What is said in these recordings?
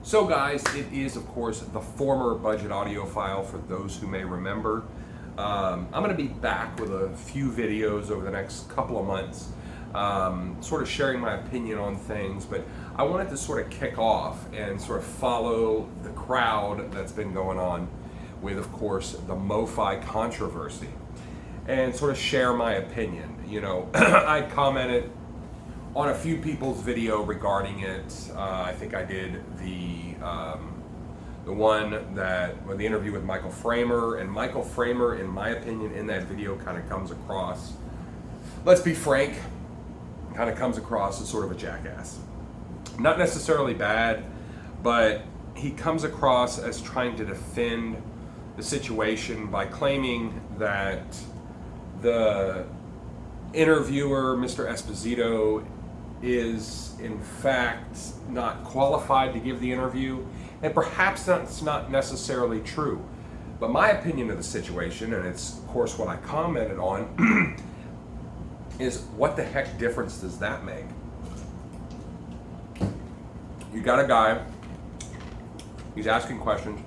So guys, it is of course the former budget audio file for those who may remember. I'm going to be back with a few videos over the next couple of months, sort of sharing my opinion on things, but I wanted to sort of kick off and sort of follow the crowd that's been going on with, of course, the mofi controversy and sort of share my opinion. You know, I commented on a few people's video regarding it. I think I did the one that, well, the interview with Michael Framer, and Michael Framer, in my opinion, in that video kind of comes across, let's be frank, kind of comes across as sort of a jackass. Not necessarily bad, but he comes across as trying to defend the situation by claiming that the interviewer, Mr. Esposito, is in fact not qualified to give the interview, and perhaps that's not necessarily true. But my opinion of the situation, and it's of course what I commented on, is what the heck difference does that make? You got a guy, he's asking questions.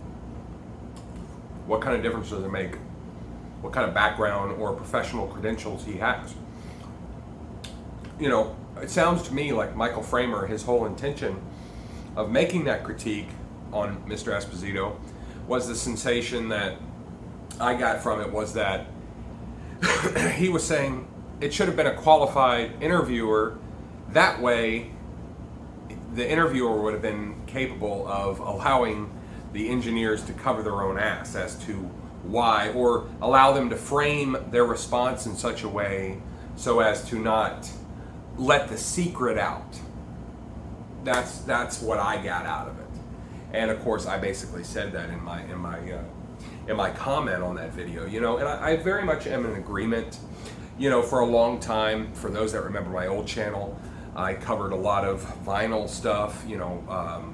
What kind of difference does it make? What kind of background or professional credentials he has? You know, it sounds to me like Michael Framer, his whole intention of making that critique on Mr. Esposito was the sensation that I got from it was that he was saying it should have been a qualified interviewer. That way, the interviewer would have been capable of allowing the engineers to cover their own ass as to why, or allow them to frame their response in such a way so as to not let the secret out. That's what I got out of it. And of course, I basically said that in my comment on that video. You know, and I very much am in agreement. You know, for a long time, for those that remember my old channel, I covered a lot of vinyl stuff. You know,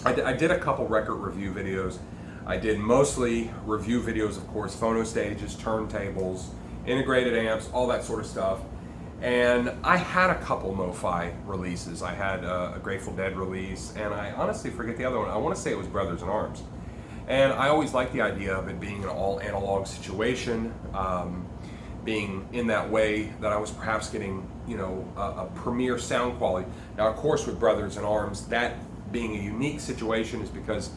I did a couple record review videos. I did mostly review videos, of course, phono stages, turntables, integrated amps, all that sort of stuff. And I had a couple mofi releases. I had a Grateful Dead release, and I honestly forget the other one. I want to say it was Brothers in Arms. And I always liked the idea of it being an all analog situation, being in that way that I was perhaps getting, you know, a premier sound quality. Now, of course, with Brothers in Arms, that being a unique situation is because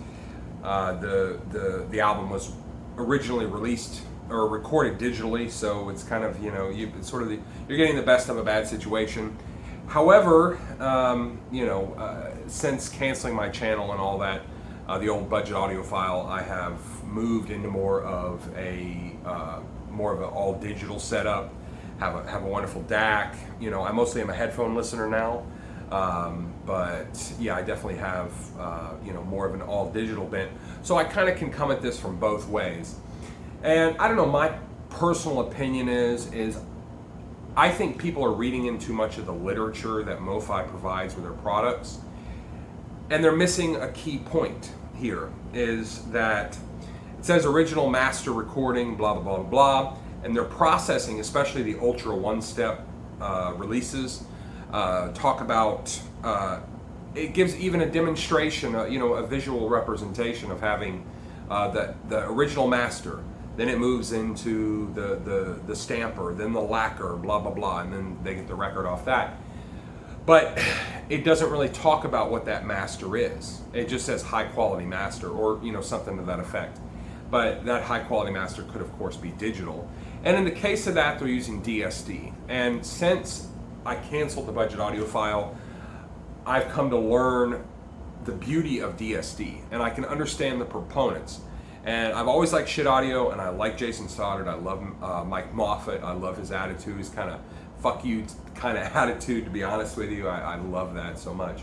the album was originally released or recorded digitally, so it's kind of, you know, it's sort of you're getting the best of a bad situation. However, you know, since canceling my channel and all that, the old budget audio file, I have moved into more of an all digital setup. Have a wonderful DAC. You know, I mostly am a headphone listener now. But yeah, I definitely have, you know, more of an all digital bent. So I kind of can come at this from both ways. And I don't know, my personal opinion is I think people are reading in too much of the literature that mofi provides with their products. And they're missing a key point here, is that it says original master recording, blah, blah, blah, blah. And their processing, especially the Ultra one-step releases, talk about, it gives even a demonstration, you know, a visual representation of having the original master. Then it moves into the stamper, then the lacquer, blah, blah, blah, and then they get the record off that. But it doesn't really talk about what that master is. It just says high quality master, or, you know, something to that effect. But that high quality master could, of course, be digital. And in the case of that, they're using DSD. And since I canceled the budget audio file, I've come to learn the beauty of DSD, and I can understand the proponents. And I've always liked Shit Audio, and I like Jason Stoddard. I love Mike Moffat. I love his attitude, his kind of fuck you kind of attitude, to be honest with you. I love that so much.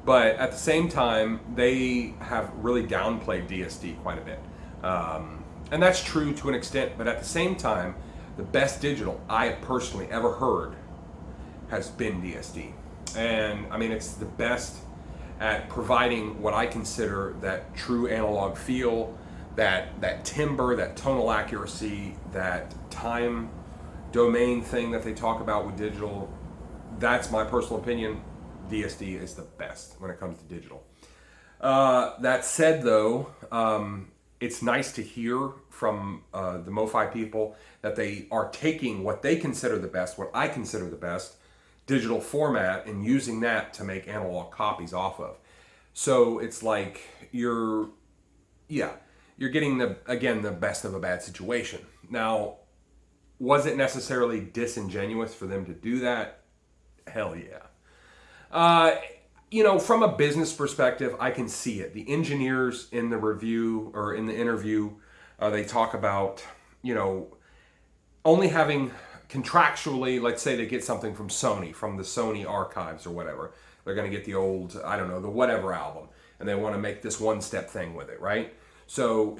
But at the same time, they have really downplayed DSD quite a bit. And that's true to an extent, but at the same time, the best digital I have personally ever heard has been DSD. And I mean, it's the best at providing what I consider that true analog feel, that timbre, that tonal accuracy, that time domain thing that they talk about with digital. That's my personal opinion. DSD is the best when it comes to digital. That said, though, it's nice to hear from the MoFi people that they are taking what they consider the best, what I consider the best digital format, and using that to make analog copies off of. So it's like yeah, you're getting the best of a bad situation. Now, was it necessarily disingenuous for them to do that? Hell yeah. Uh, from a business perspective, I can see it. The engineers in the review or in the interview, they talk about, only having contractually, let's say they get something from Sony, from the Sony archives or whatever. They're going to get the old, I don't know, the whatever album, and they want to make this one-step thing with it, right? So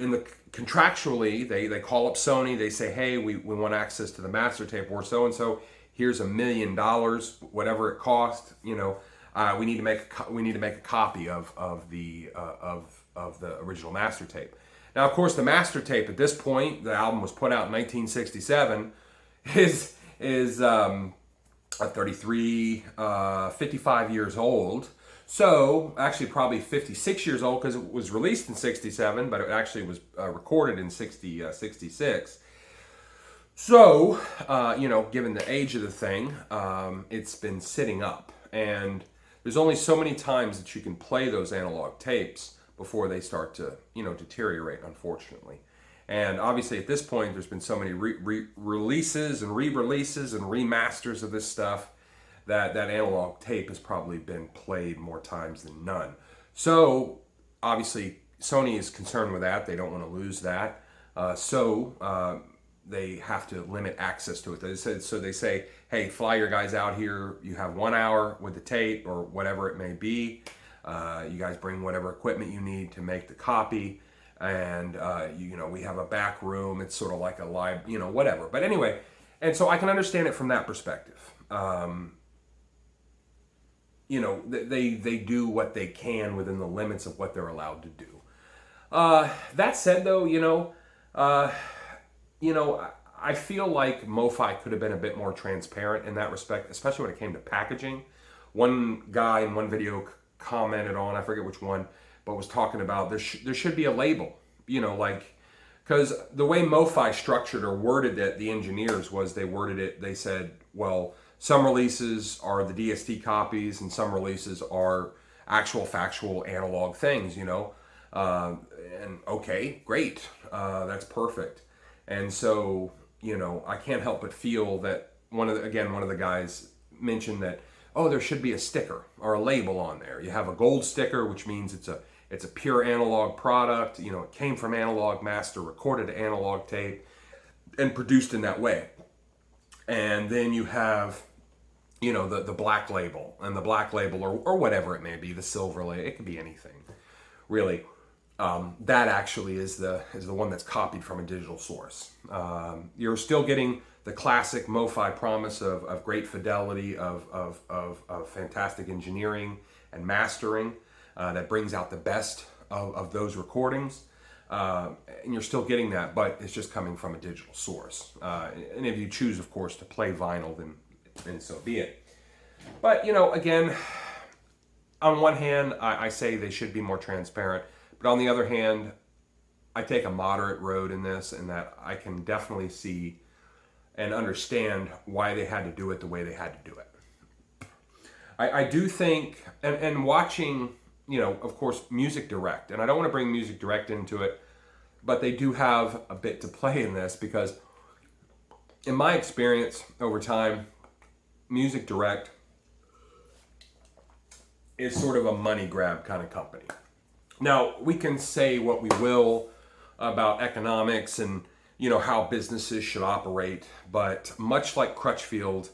contractually, they call up Sony. They say, hey, we want access to the master tape or so and so. Here's $1 million, whatever it cost. We need to make a copy of the original master tape. Now, of course, the master tape at this point, the album was put out in 1967, is 55 years old. So, actually probably 56 years old because it was released in 67, but it actually was recorded in 66. So, given the age of the thing, it's been sitting up. And there's only so many times that you can play those analog tapes before they start to, deteriorate, unfortunately. And obviously at this point, there's been so many releases and re-releases and remasters of this stuff that analog tape has probably been played more times than none. So obviously Sony is concerned with that. They don't want to lose that. They have to limit access to it. They say, hey, fly your guys out here. You have 1 hour with the tape or whatever it may be. You guys bring whatever equipment you need to make the copy. And, we have a back room. It's sort of like a live, whatever. But anyway, and so I can understand it from that perspective. They do what they can within the limits of what they're allowed to do. That said, though, I feel like MoFi could have been a bit more transparent in that respect, especially when it came to packaging. One guy in one video commented on, I forget which one, but was talking about there should be a label, because the way MoFi structured or worded it, the engineers they said, well, some releases are the DST copies and some releases are actual factual analog things, and okay, great, that's perfect. And so, I can't help but feel that one of the guys mentioned that, oh, there should be a sticker or a label on there. You have a gold sticker, which means it's a pure analog product. It came from analog master, recorded to analog tape, and produced in that way. And then you have, the black label, and the black label or whatever it may be, the silver label. It could be anything, really. That actually is the one that's copied from a digital source. You're still getting the classic MoFi promise of great fidelity, of fantastic engineering and mastering that brings out the best of those recordings. And you're still getting that, but it's just coming from a digital source. And if you choose, of course, to play vinyl, then so be it. But, again, on one hand, I say they should be more transparent. But on the other hand, I take a moderate road in this, and that I can definitely see and understand why they had to do it the way they had to do it. I do think, and watching, of course, Music Direct, and I don't want to bring Music Direct into it, but they do have a bit to play in this because, in my experience over time, Music Direct is sort of a money grab kind of company. Now, we can say what we will about economics and, how businesses should operate, but much like Crutchfield,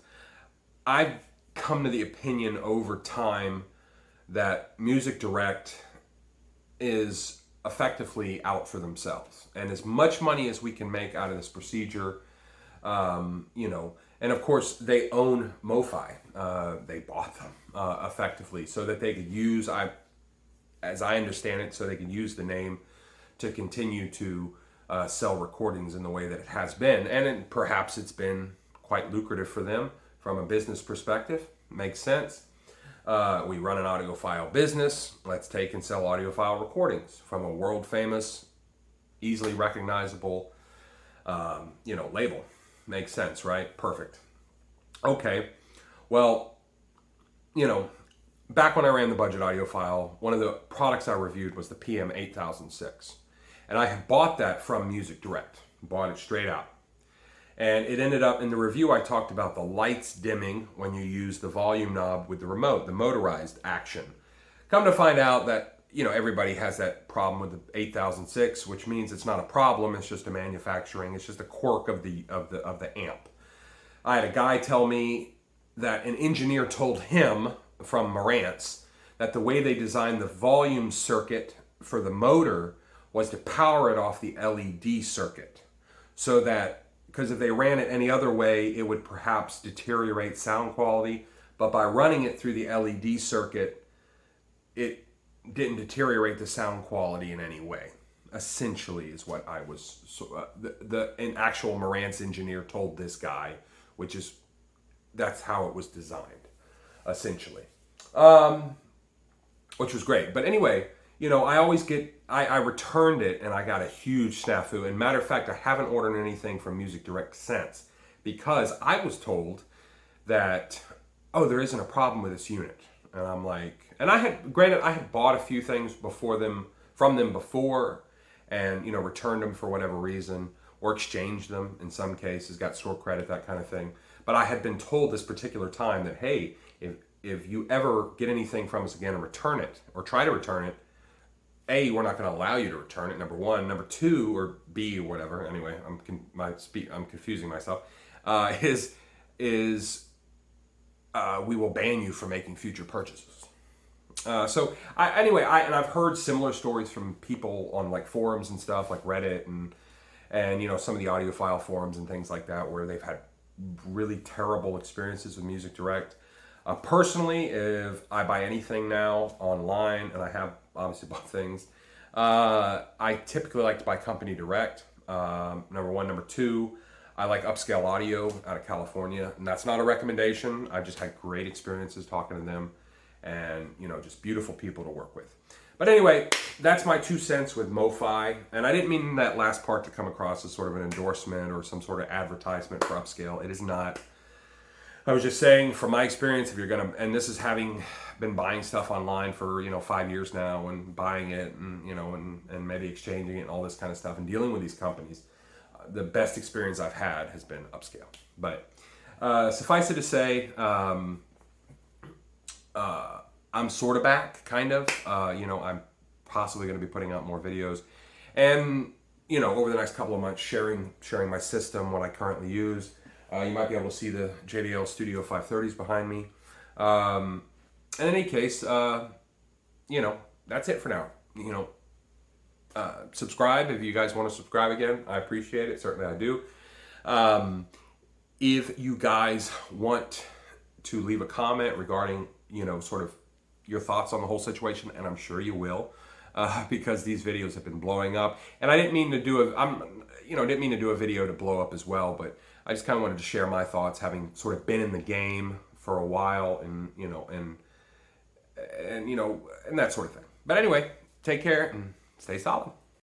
I've come to the opinion over time that Music Direct is effectively out for themselves. And as much money as we can make out of this procedure, and of course they own MoFi. They bought them effectively so that they could use, as I understand it, so they can use the name to continue to sell recordings in the way that it has been. And perhaps it's been quite lucrative for them from a business perspective. Makes sense. We run an audiophile business. Let's take and sell audiophile recordings from a world famous, easily recognizable, label. Makes sense, right? Perfect. Okay. Well, back when I ran the budget audiophile, one of the products I reviewed was the PM 8006. And I had bought that from Music Direct. Bought it straight out. And it ended up, in the review, I talked about the lights dimming when you use the volume knob with the remote, the motorized action. Come to find out that, everybody has that problem with the 8006, which means it's not a problem, it's just a manufacturing, it's just a quirk of the amp. I had a guy tell me that an engineer told him from Marantz that the way they designed the volume circuit for the motor was to power it off the LED circuit, so that, because if they ran it any other way, it would perhaps deteriorate sound quality. But by running it through the LED circuit, it didn't deteriorate the sound quality in any way. Essentially, is what I was. An actual Marantz engineer told this guy, that's how it was designed, essentially, which was great. But anyway, I always I returned it and I got a huge snafu. And matter of fact, I haven't ordered anything from Music Direct since, because I was told that, there isn't a problem with this unit. And I'm like, and I had bought a few things from them before, and, returned them for whatever reason, or exchanged them in some cases, got store credit, that kind of thing. But I had been told this particular time that, hey, if you ever get anything from us again and return it, or try to return it, A, we're not going to allow you to return it, number one. Number two, or B, or whatever. Anyway, I'm confusing myself. We will ban you from making future purchases. I've heard similar stories from people on like forums and stuff, like Reddit and some of the audiophile forums and things like that, where they've had really terrible experiences with Music Direct. Personally, if I buy anything now online, and I have obviously bought things, I typically like to buy company direct. Number one. Number two, I like Upscale Audio out of California, and that's not a recommendation. I've just had great experiences talking to them, and just beautiful people to work with. But anyway, that's my 2 cents with mofi, and I didn't mean that last part to come across as sort of an endorsement or some sort of advertisement for Upscale. It is not. I was just saying, from my experience, if you're gonna, and this is having been buying stuff online for 5 years now, and buying it, and and maybe exchanging it and all this kind of stuff, and dealing with these companies, the best experience I've had has been Upscale. But suffice it to say, I'm sort of back, kind of. I'm possibly going to be putting out more videos, and over the next couple of months, sharing my system, what I currently use. You might be able to see the JBL Studio 530s behind me. In any case, that's it for now. Subscribe if you guys want to subscribe again. I appreciate it. Certainly I do. If you guys want to leave a comment regarding, sort of your thoughts on the whole situation, and I'm sure you will, because these videos have been blowing up. And I didn't mean to do a video to blow up as well, but I just kind of wanted to share my thoughts, having sort of been in the game for a while, and and that sort of thing. But anyway, take care and stay solid.